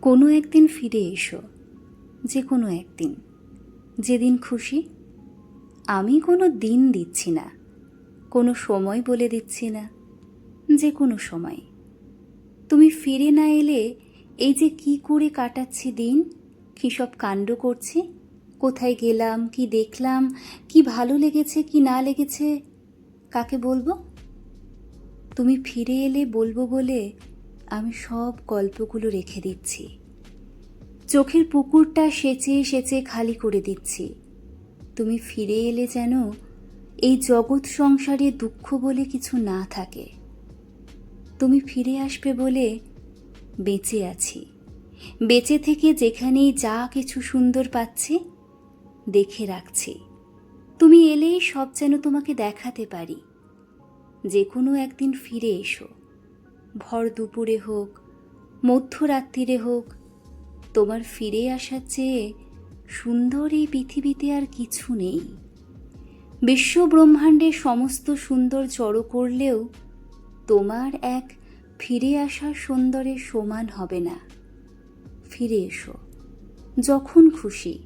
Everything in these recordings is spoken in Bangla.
কোনো একদিন ফিরে এসো, যে কোনো একদিন, যেদিন খুশি। আমি কোনো দিন দিচ্ছি না, কোনো সময় বলে দিচ্ছি না, যে কোনো সময়। তুমি ফিরে না এলে এই যে কি করে কাটাচ্ছি দিন, কী সব কাণ্ড করছি, কোথায় গেলাম, কি দেখলাম, কি ভালো লেগেছে কি না লেগেছে, কাকে বলবো? তুমি ফিরে এলে বলবো বলে আমি সব গল্পগুলো রেখে দিচ্ছি। চোখের পুকুরটা সেচে সেচে খালি করে দিচ্ছি। তুমি ফিরে এলে যেন এই জগৎ সংসারে দুঃখ বলে কিছু না থাকে। তুমি ফিরে আসবে বলে বেঁচে আছি। বেঁচে থেকে যেখানেই যা কিছু সুন্দর পাচ্ছি দেখে রাখছি। তুমি এলেই সব যেন তোমাকে দেখাতে পারি। যে কোনো একদিন ফিরে এসো, ভর দুপুরে হোক, মধ্যরাত্রিরে হোক। তোমার ফিরে আসার চেয়ে সুন্দর এই পৃথিবীতে আর কিছু নেই। বিশ্ব ব্রহ্মাণ্ডের সমস্ত সুন্দর জড়ো করলেও তোমার এক ফিরে আসার সুন্দরের সমান হবে না। ফিরে এসো যখন খুশি।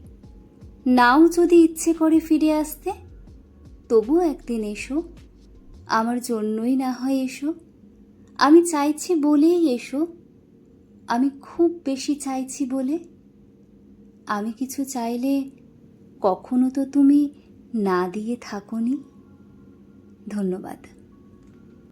নাও যদি ইচ্ছে করে ফিরে আসতে, তবু একদিন এসো। আমার জন্যই না হয় এসো। আমি চাইছি বলেই এসো। আমি খুব বেশি চাইছি বলে। আমি কিছু চাইলে কখনো তো তুমি না দিয়ে থাকোনি। ধন্যবাদ।